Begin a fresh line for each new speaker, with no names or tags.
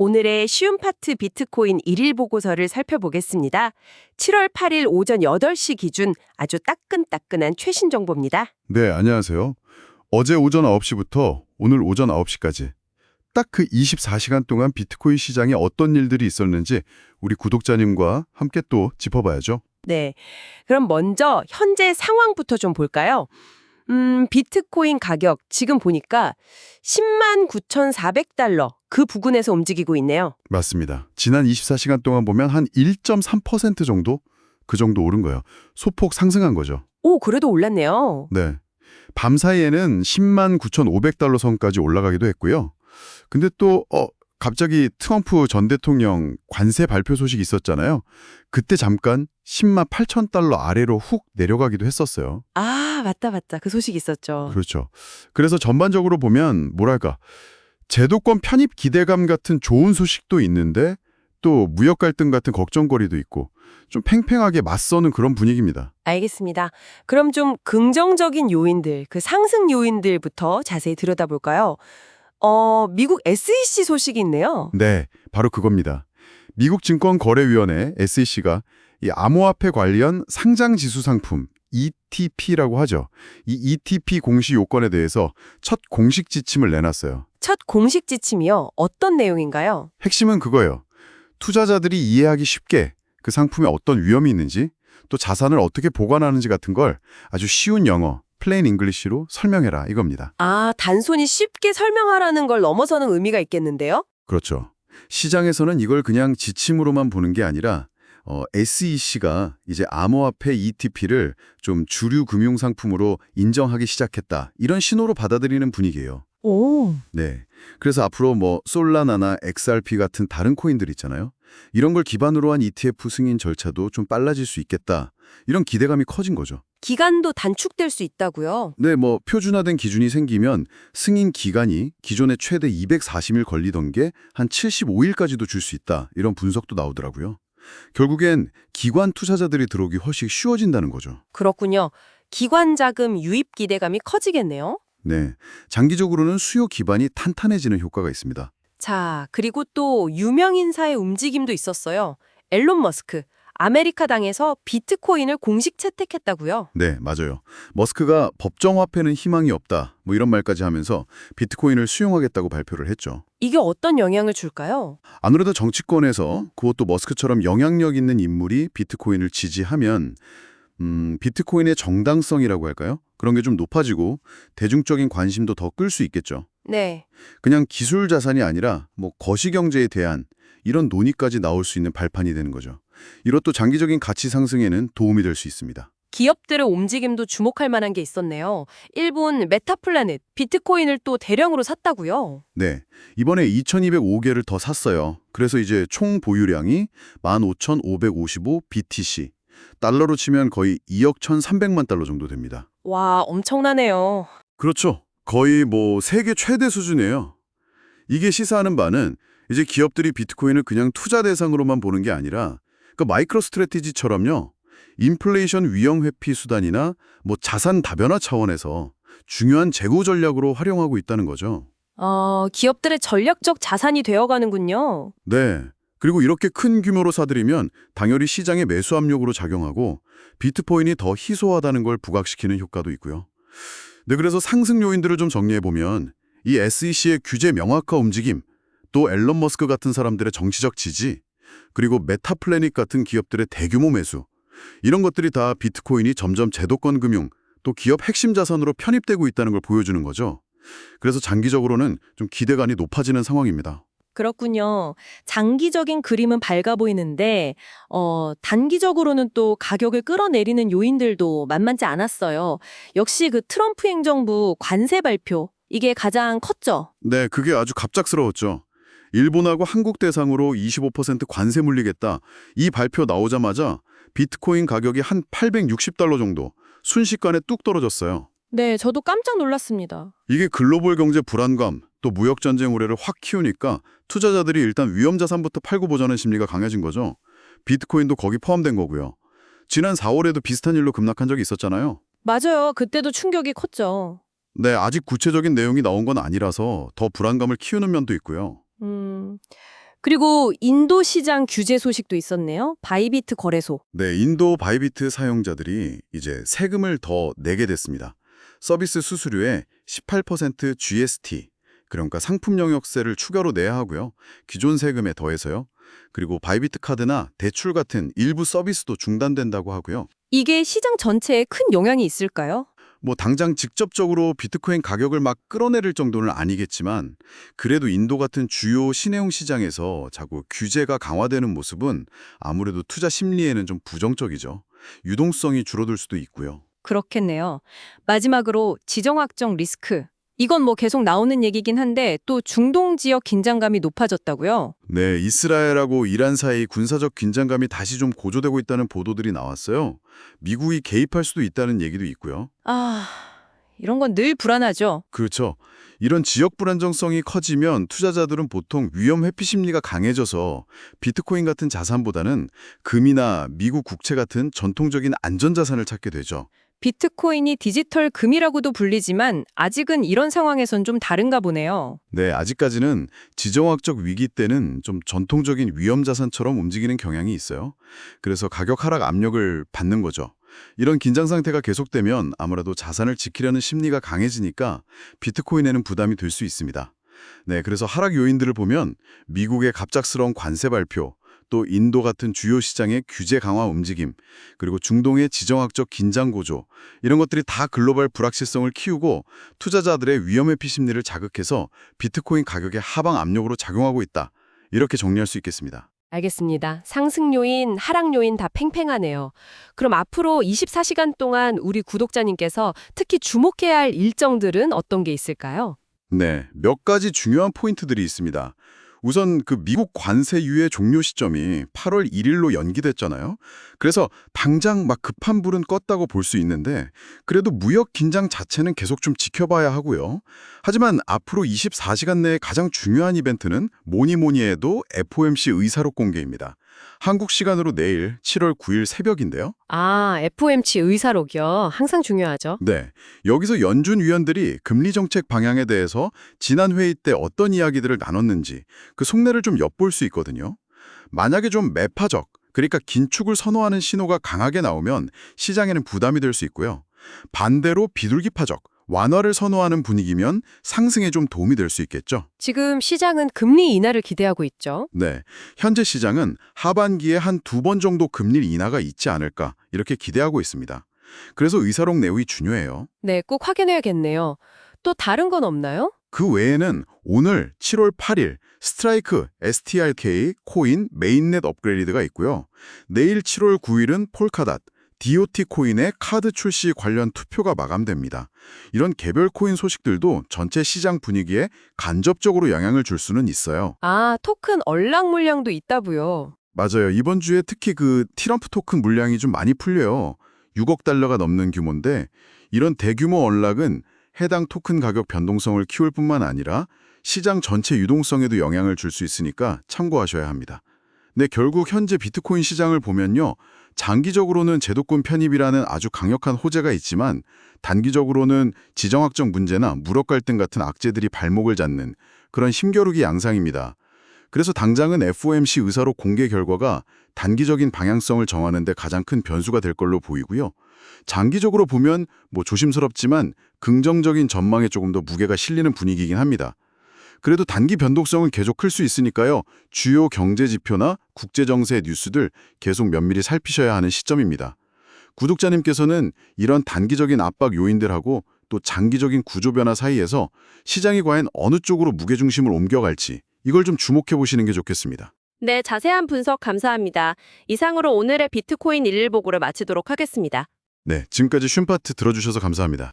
오늘의 쉬운 파트 비트코인 일일 보고서를 살펴보겠습니다. 7월 8일 오전 8시 기준 아주 따끈따끈한 최신 정보입니다.
네, 안녕하세요. 어제 오전 9시부터 오늘 오전 9시까지 딱 그 24시간 동안 비트코인 시장에 어떤 일들이 있었는지 우리 구독자님과 함께 또 짚어봐야죠.
네, 그럼 먼저 현재 상황부터 좀 볼까요? 비트코인 가격 지금 보니까 10만 9,400달러 그 부근에서 움직이고 있네요.
맞습니다. 지난 24시간 동안 보면 한 1.3% 정도? 그 정도 오른 거예요. 소폭 상승한 거죠.
오, 그래도 올랐네요.
네. 밤 사이에는 10만 9,500달러 선까지 올라가기도 했고요. 근데 또 갑자기 트럼프 전 대통령 관세 발표 소식이 있었잖아요. 그때 잠깐 10만 8천 달러 아래로 훅 내려가기도 했었어요.
아, 맞다. 그 소식 있었죠.
그렇죠. 그래서 전반적으로 보면 뭐랄까 제도권 편입 기대감 같은 좋은 소식도 있는데 또 무역 갈등 같은 걱정거리도 있고 좀 팽팽하게 맞서는 그런 분위기입니다.
알겠습니다. 그럼 좀 긍정적인 요인들, 그 상승 요인들부터 자세히 들여다볼까요? 미국 SEC 소식이 있네요.
네, 바로 그겁니다. 미국 증권거래위원회 SEC가 이 암호화폐 관련 상장 지수 상품 ETP라고 하죠. 이 ETP 공시 요건에 대해서 첫 공식 지침을 내놨어요.
첫 공식 지침이요. 어떤 내용인가요?
핵심은 그거예요. 투자자들이 이해하기 쉽게 그 상품에 어떤 위험이 있는지 또 자산을 어떻게 보관하는지 같은 걸 아주 쉬운 영어, 플레인 잉글리시로 설명해라 이겁니다.
아, 단순히 쉽게 설명하라는 걸 넘어서는 의미가 있겠는데요?
그렇죠. 시장에서는 이걸 그냥 지침으로만 보는 게 아니라 SEC가 이제 암호화폐 ETP를 좀 주류 금융 상품으로 인정하기 시작했다. 이런 신호로 받아들이는 분위기예요.
오.
네. 그래서 앞으로 솔라나나 XRP 같은 다른 코인들 있잖아요. 이런 걸 기반으로 한 ETF 승인 절차도 좀 빨라질 수 있겠다. 이런 기대감이 커진 거죠.
기간도 단축될 수 있다고요?
네, 표준화된 기준이 생기면 승인 기간이 기존에 최대 240일 걸리던 게 한 75일까지도 줄 수 있다. 이런 분석도 나오더라고요. 결국엔 기관 투자자들이 들어오기 훨씬 쉬워진다는 거죠.
그렇군요. 기관 자금 유입 기대감이 커지겠네요.
네, 장기적으로는 수요 기반이 탄탄해지는 효과가 있습니다.
자, 그리고 또 유명 인사의 움직임도 있었어요. 앨런 머스크, 아메리카당에서 비트코인을 공식 채택했다고요?
네, 맞아요. 머스크가 법정화폐는 희망이 없다. 이런 말까지 하면서 비트코인을 수용하겠다고 발표를 했죠.
이게 어떤 영향을 줄까요?
아무래도 정치권에서 그것도 머스크처럼 영향력 있는 인물이 비트코인을 지지하면 비트코인의 정당성이라고 할까요? 그런 게 좀 높아지고 대중적인 관심도 더 끌 수 있겠죠.
네.
그냥 기술 자산이 아니라 거시경제에 대한 이런 논의까지 나올 수 있는 발판이 되는 거죠. 이것도 장기적인 가치 상승에는 도움이 될 수 있습니다.
기업들의 움직임도 주목할 만한 게 있었네요. 일본 메타플래닛, 비트코인을 또 대량으로 샀다고요?
네, 이번에 2,205개를 더 샀어요. 그래서 이제 총 보유량이 15,555 BTC, 달러로 치면 거의 2억 1,300만 달러 정도 됩니다.
와, 엄청나네요.
그렇죠. 거의 세계 최대 수준이에요. 이게 시사하는 바는 이제 기업들이 비트코인을 그냥 투자 대상으로만 보는 게 아니라 그 마이크로 스트래티지처럼요. 인플레이션 위험 회피 수단이나 자산 다변화 차원에서 중요한 재고 전략으로 활용하고 있다는 거죠.
기업들의 전략적 자산이 되어가는군요.
네. 그리고 이렇게 큰 규모로 사들이면 당연히 시장의 매수 압력으로 작용하고 비트코인이 더 희소하다는 걸 부각시키는 효과도 있고요. 네, 그래서 상승 요인들을 좀 정리해보면 이 SEC의 규제 명확화 움직임, 또 앨런 머스크 같은 사람들의 정치적 지지, 그리고 메타플래닛 같은 기업들의 대규모 매수, 이런 것들이 다 비트코인이 점점 제도권 금융, 또 기업 핵심 자산으로 편입되고 있다는 걸 보여주는 거죠. 그래서 장기적으로는 좀 기대감이 높아지는 상황입니다.
그렇군요. 장기적인 그림은 밝아 보이는데 단기적으로는 또 가격을 끌어내리는 요인들도 만만치 않았어요. 역시 그 트럼프 행정부 관세 발표, 이게 가장 컸죠?
네, 그게 아주 갑작스러웠죠. 일본하고 한국 대상으로 25% 관세 물리겠다. 이 발표 나오자마자 비트코인 가격이 한 860달러 정도 순식간에 뚝 떨어졌어요.
네, 저도 깜짝 놀랐습니다.
이게 글로벌 경제 불안감, 또 무역 전쟁 우려를 확 키우니까 투자자들이 일단 위험 자산부터 팔고 보자는 심리가 강해진 거죠. 비트코인도 거기 포함된 거고요. 지난 4월에도 비슷한 일로 급락한 적이 있었잖아요.
맞아요. 그때도 충격이 컸죠.
네, 아직 구체적인 내용이 나온 건 아니라서 더 불안감을 키우는 면도 있고요.
그리고 인도 시장 규제 소식도 있었네요. 바이비트 거래소.
네, 인도 바이비트 사용자들이 이제 세금을 더 내게 됐습니다. 서비스 수수료에 18% GST, 그러니까 상품 영역세를 추가로 내야 하고요. 기존 세금에 더해서요. 그리고 바이비트 카드나 대출 같은 일부 서비스도 중단된다고 하고요.
이게 시장 전체에 큰 영향이 있을까요?
뭐 당장 직접적으로 비트코인 가격을 막 끌어내릴 정도는 아니겠지만 그래도 인도 같은 주요 신흥 시장에서 자꾸 규제가 강화되는 모습은 아무래도 투자 심리에는 좀 부정적이죠. 유동성이 줄어들 수도 있고요.
그렇겠네요. 마지막으로 지정학적 리스크. 이건 뭐 계속 나오는 얘기긴 한데 또 중동 지역 긴장감이 높아졌다고요?
네, 이스라엘하고 이란 사이 군사적 긴장감이 다시 좀 고조되고 있다는 보도들이 나왔어요. 미국이 개입할 수도 있다는 얘기도 있고요.
이런 건 늘 불안하죠.
그렇죠. 이런 지역 불안정성이 커지면 투자자들은 보통 위험 회피 심리가 강해져서 비트코인 같은 자산보다는 금이나 미국 국채 같은 전통적인 안전자산을 찾게 되죠.
비트코인이 디지털 금이라고도 불리지만 아직은 이런 상황에선 좀 다른가 보네요.
네, 아직까지는 지정학적 위기 때는 좀 전통적인 위험 자산처럼 움직이는 경향이 있어요. 그래서 가격 하락 압력을 받는 거죠. 이런 긴장 상태가 계속되면 아무래도 자산을 지키려는 심리가 강해지니까 비트코인에는 부담이 될 수 있습니다. 네, 그래서 하락 요인들을 보면 미국의 갑작스러운 관세 발표, 또 인도 같은 주요 시장의 규제 강화 움직임, 그리고 중동의 지정학적 긴장 고조, 이런 것들이 다 글로벌 불확실성을 키우고 투자자들의 위험 회피 심리를 자극해서 비트코인 가격의 하방 압력으로 작용하고 있다. 이렇게 정리할 수 있겠습니다.
알겠습니다. 상승 요인, 하락 요인 다 팽팽하네요. 그럼 앞으로 24시간 동안 우리 구독자님께서 특히 주목해야 할 일정들은 어떤 게 있을까요?
네, 몇 가지 중요한 포인트들이 있습니다. 우선 그 미국 관세 유예 종료 시점이 8월 1일로 연기됐잖아요. 그래서 당장 막 급한 불은 껐다고 볼 수 있는데 그래도 무역 긴장 자체는 계속 좀 지켜봐야 하고요. 하지만 앞으로 24시간 내에 가장 중요한 이벤트는 뭐니 해도 FOMC 의사록 공개입니다. 한국 시간으로 내일 7월 9일 새벽인데요.
FOMC 의사록이요. 항상 중요하죠.
네, 여기서 연준 위원들이 금리 정책 방향에 대해서 지난 회의 때 어떤 이야기들을 나눴는지 그 속내를 좀 엿볼 수 있거든요. 만약에 좀 매파적, 그러니까 긴축을 선호하는 신호가 강하게 나오면 시장에는 부담이 될 수 있고요. 반대로 비둘기파적, 완화를 선호하는 분위기면 상승에 좀 도움이 될 수 있겠죠.
지금 시장은 금리 인하를 기대하고 있죠.
네, 현재 시장은 하반기에 한 2번 정도 금리 인하가 있지 않을까 이렇게 기대하고 있습니다. 그래서 의사록 내용이 중요해요.
네, 꼭 확인해야겠네요. 또 다른 건 없나요?
그 외에는 오늘 7월 8일 스트라이크, STRK, 코인, 메인넷 업그레이드가 있고요. 내일 7월 9일은 폴카닷, DOT 코인의 카드 출시 관련 투표가 마감됩니다. 이런 개별 코인 소식들도 전체 시장 분위기에 간접적으로 영향을 줄 수는 있어요.
토큰 언락 물량도 있다고요.
맞아요. 이번 주에 특히 그 트럼프 토큰 물량이 좀 많이 풀려요. 6억 달러가 넘는 규모인데 이런 대규모 언락은 해당 토큰 가격 변동성을 키울 뿐만 아니라 시장 전체 유동성에도 영향을 줄 수 있으니까 참고하셔야 합니다. 근데 결국 현재 비트코인 시장을 보면요. 장기적으로는 제도권 편입이라는 아주 강력한 호재가 있지만 단기적으로는 지정학적 문제나 무역 갈등 같은 악재들이 발목을 잡는 그런 힘겨루기 양상입니다. 그래서 당장은 FOMC 의사록 공개 결과가 단기적인 방향성을 정하는 데 가장 큰 변수가 될 걸로 보이고요. 장기적으로 보면 뭐 조심스럽지만 긍정적인 전망에 조금 더 무게가 실리는 분위기이긴 합니다. 그래도 단기 변동성은 계속 클 수 있으니까요. 주요 경제 지표나 국제정세 뉴스들 계속 면밀히 살피셔야 하는 시점입니다. 구독자님께서는 이런 단기적인 압박 요인들하고 또 장기적인 구조 변화 사이에서 시장이 과연 어느 쪽으로 무게중심을 옮겨갈지 이걸 좀 주목해 보시는 게 좋겠습니다.
네, 자세한 분석 감사합니다. 이상으로 오늘의 비트코인 11보고를 마치도록 하겠습니다.
네, 지금까지 슌파트 들어주셔서 감사합니다.